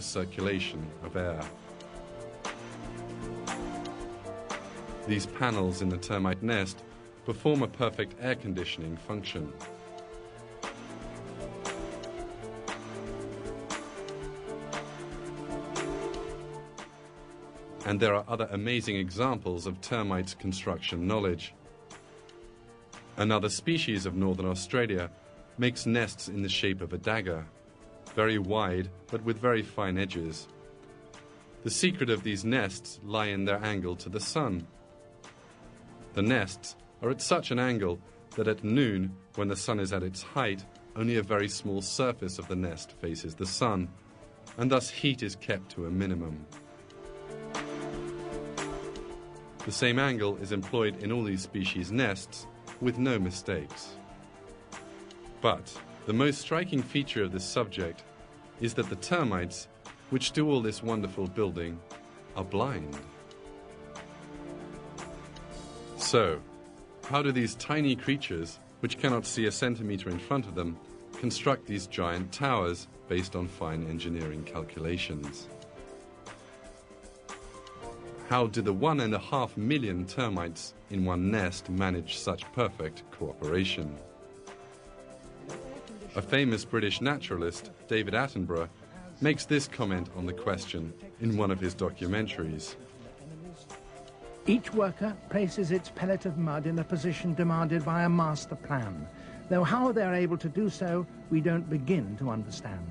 circulation of air. These panels in the termite nest perform a perfect air conditioning function. And there are other amazing examples of termites' construction knowledge. Another species of northern Australia makes nests in the shape of a dagger, very wide but with very fine edges. The secret of these nests lie in their angle to the sun. The nests are at such an angle that at noon, when the sun is at its height, only a very small surface of the nest faces the sun, and thus heat is kept to a minimum. The same angle is employed in all these species' nests, with no mistakes. But the most striking feature of this subject is that the termites, which do all this wonderful building, are blind. So, how do these tiny creatures, which cannot see a centimeter in front of them, construct these giant towers based on fine engineering calculations? How do the 1.5 million termites in one nest manage such perfect cooperation? A famous British naturalist, David Attenborough, makes this comment on the question in one of his documentaries. Each worker places its pellet of mud in a position demanded by a master plan, though how they're able to do so, we don't begin to understand.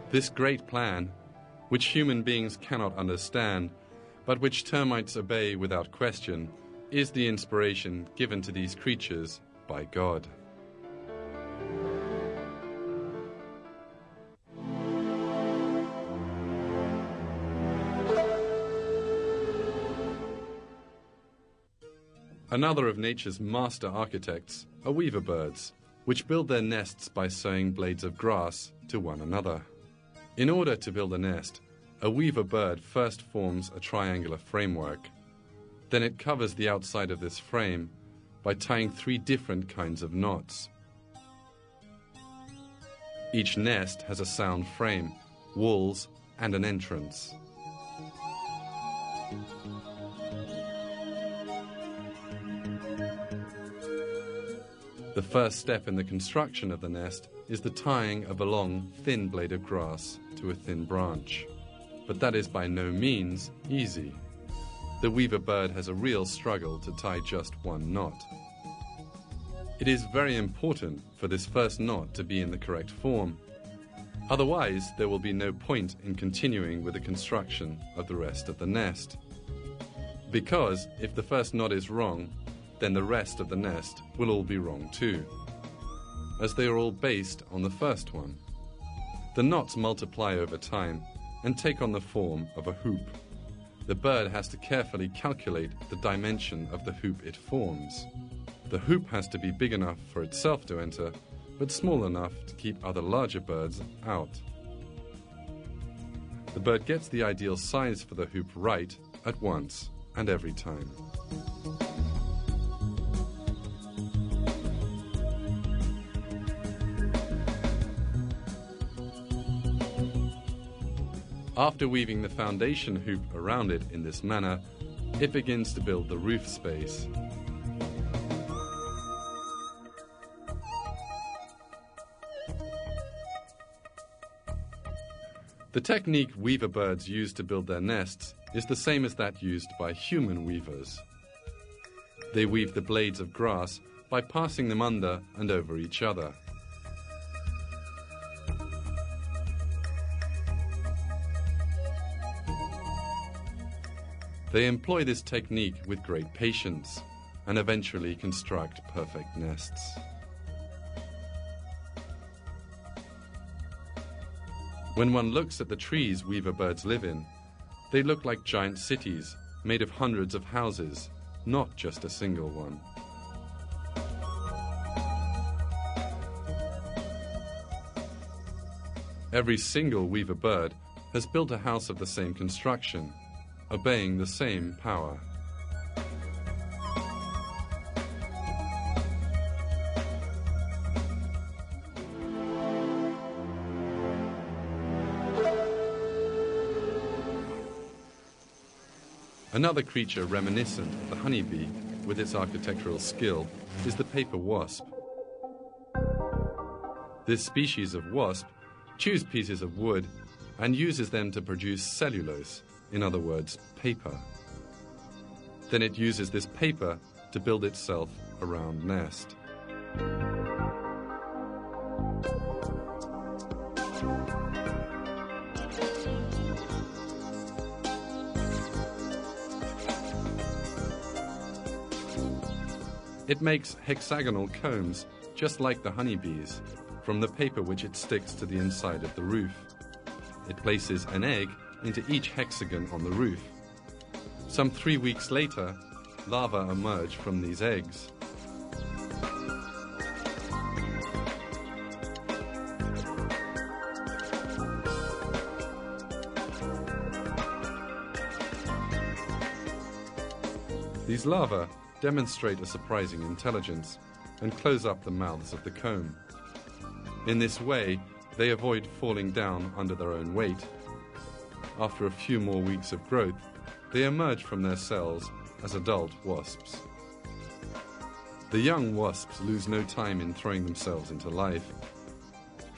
This great plan, which human beings cannot understand, but which termites obey without question, is the inspiration given to these creatures by God. Another of nature's master architects are weaver birds, which build their nests by sewing blades of grass to one another. In order to build a nest, a weaver bird first forms a triangular framework. Then it covers the outside of this frame by tying 3 different kinds of knots. Each nest has a sound frame, walls, and an entrance. The first step in the construction of the nest is the tying of a long, thin blade of grass to a thin branch. But that is by no means easy. The weaver bird has a real struggle to tie just one knot. It is very important for this first knot to be in the correct form. Otherwise, there will be no point in continuing with the construction of the rest of the nest. Because if the first knot is wrong, then the rest of the nest will all be wrong too, as they are all based on the first one. The knots multiply over time and take on the form of a hoop. The bird has to carefully calculate the dimension of the hoop it forms. The hoop has to be big enough for itself to enter, but small enough to keep other larger birds out. The bird gets the ideal size for the hoop right at once and every time. After weaving the foundation hoop around it in this manner, it begins to build the roof space. The technique weaver birds use to build their nests is the same as that used by human weavers. They weave the blades of grass by passing them under and over each other. They employ this technique with great patience and eventually construct perfect nests. When one looks at the trees weaver birds live in, they look like giant cities made of hundreds of houses, not just a single one. Every single weaver bird has built a house of the same construction, obeying the same power. Another creature reminiscent of the honeybee with its architectural skill is the paper wasp. This species of wasp chews pieces of wood and uses them to produce cellulose, in other words, paper. Then it uses this paper to build itself a round nest. It makes hexagonal combs, just like the honeybees, from the paper which it sticks to the inside of the roof. It places an egg into each hexagon on the roof. Some 3 weeks later, larvae emerge from these eggs. These larvae demonstrate a surprising intelligence and close up the mouths of the comb. In this way, they avoid falling down under their own weight. After a few more weeks of growth, they emerge from their cells as adult wasps. The young wasps lose no time in throwing themselves into life.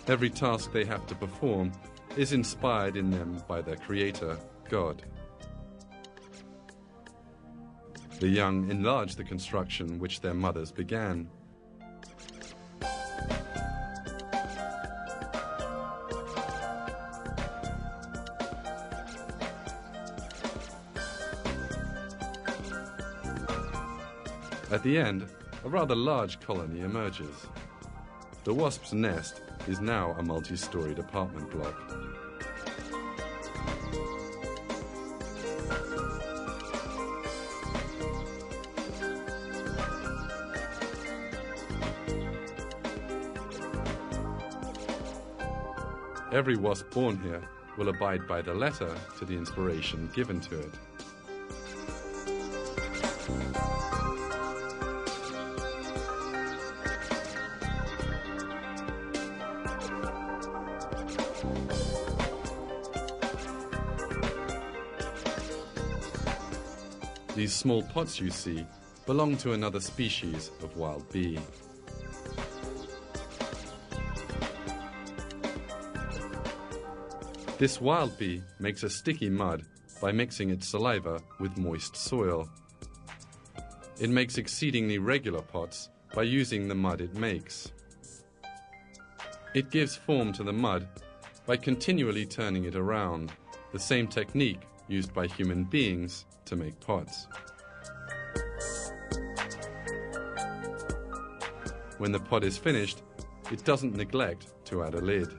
Every task they have to perform is inspired in them by their creator, God. The young enlarge the construction which their mothers began. At the end, a rather large colony emerges. The wasp's nest is now a multi-storied apartment block. Every wasp born here will abide by the letter to the inspiration given to it. These small pots you see belong to another species of wild bee. This wild bee makes a sticky mud by mixing its saliva with moist soil. It makes exceedingly regular pots by using the mud it makes. It gives form to the mud by continually turning it around, the same technique used by human beings to make pots. When the pot is finished, it doesn't neglect to add a lid.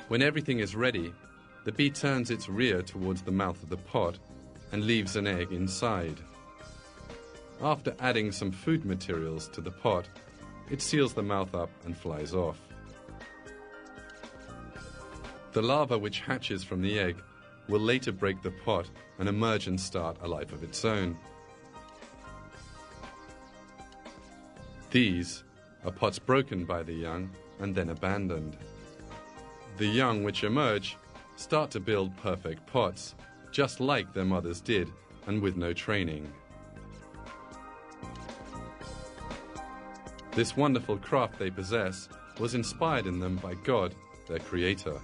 When everything is ready, the bee turns its rear towards the mouth of the pot and leaves an egg inside. After adding some food materials to the pot, it seals the mouth up and flies off. The larva which hatches from the egg will later break the pot and emerge and start a life of its own. These are pots broken by the young and then abandoned. The young which emerge start to build perfect pots, just like their mothers did, and with no training. This wonderful craft they possess was inspired in them by God, their creator.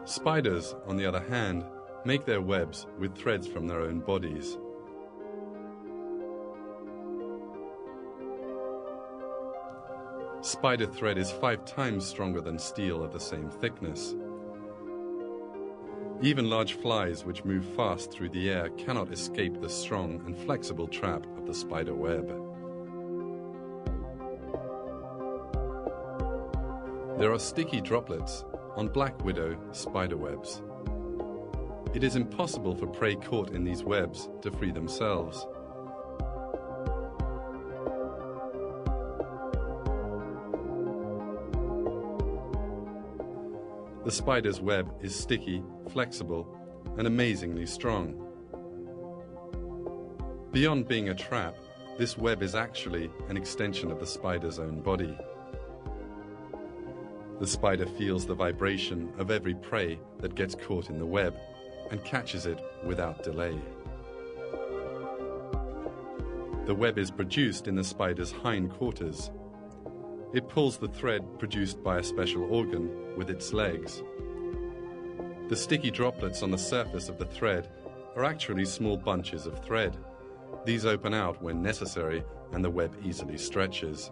Spiders, on the other hand, make their webs with threads from their own bodies. Spider thread is 5 times stronger than steel of the same thickness. Even large flies which move fast through the air cannot escape the strong and flexible trap of the spider web. There are sticky droplets on black widow spider webs. It is impossible for prey caught in these webs to free themselves. The spider's web is sticky, flexible, and amazingly strong. Beyond being a trap, this web is actually an extension of the spider's own body. The spider feels the vibration of every prey that gets caught in the web and catches it without delay. The web is produced in the spider's hindquarters. It pulls the thread produced by a special organ with its legs. The sticky droplets on the surface of the thread are actually small bunches of thread. These open out when necessary and the web easily stretches.